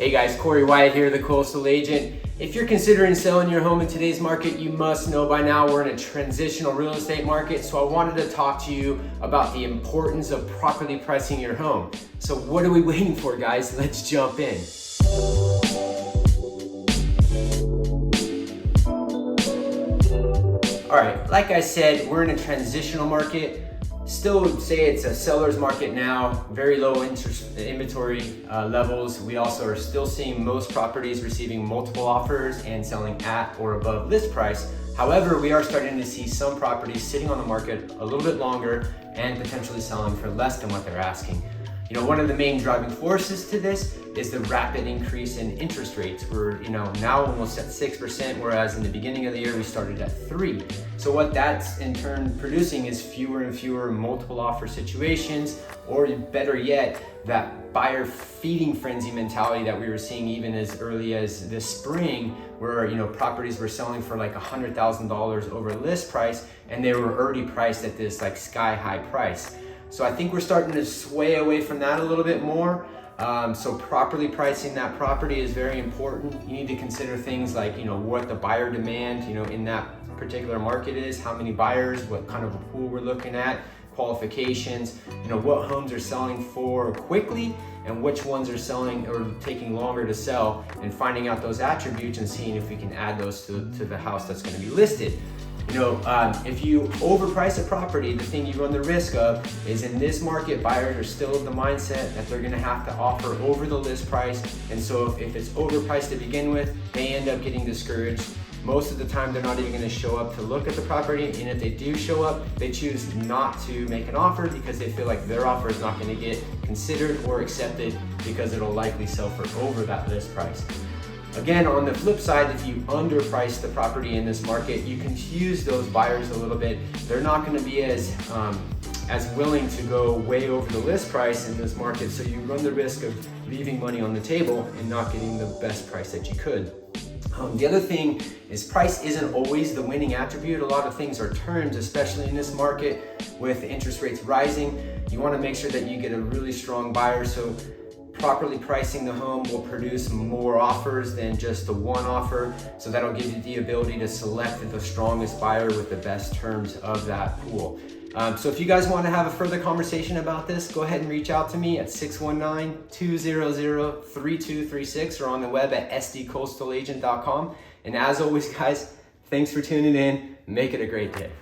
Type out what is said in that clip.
Hey guys, Wyatt here, the Coastal Agent. If you're considering selling your home in today's market, you must know by now we're in a transitional real estate market. So I wanted to talk to you about the importance of properly pricing your home. So what are we waiting for, guys? Let's jump in. All right, like I said, we're in a transitional market. Still would say it's a seller's market now, very low inventory levels. We also are still seeing most properties receiving multiple offers and selling at or above list price. However, we are starting to see some properties sitting on the market a little bit longer and potentially selling for less than what they're asking. You know, one of the main driving forces to this is the rapid increase in interest rates. We're, now almost at 6%, whereas in the beginning of the year, we started at 3%. So what that's in turn producing is fewer and fewer multiple offer situations, or better yet, that buyer feeding frenzy mentality that we were seeing even as early as this spring, where, properties were selling for like $100,000 over list price, and they were already priced at this like sky high price. So I think we're starting to sway away from that a little bit more. So properly pricing that property is very important. You need to consider things like, what the buyer demand, in that particular market is, how many buyers, what kind of a pool we're looking at, qualifications, what homes are selling for quickly and which ones are selling or taking longer to sell, and finding out those attributes and seeing if we can add those to the house that's going to be listed. If you overprice a property, the thing you run the risk of is, in this market, buyers are still of the mindset that they're going to have to offer over the list price. And so if it's overpriced to begin with, they end up getting discouraged. Most of the time, they're not even going to show up to look at the property. And if they do show up, they choose not to make an offer because they feel like their offer is not going to get considered or accepted because it'll likely sell for over that list price. Again, on the flip side, if you underprice the property in this market, you confuse those buyers a little bit. They're not going to be as willing to go way over the list price in this market, so you run the risk of leaving money on the table and not getting the best price that you could. The other thing is, price isn't always the winning attribute. A lot of things are terms, especially in this market with interest rates rising. You want to make sure that you get a really strong buyer. So properly pricing the home will produce more offers than just the one offer. So that'll give you the ability to select the strongest buyer with the best terms of that pool. So if you guys want to have a further conversation about this, go ahead and reach out to me at 619-200-3236 or on the web at sdcoastalagent.com. And as always, guys, thanks for tuning in. Make it a great day.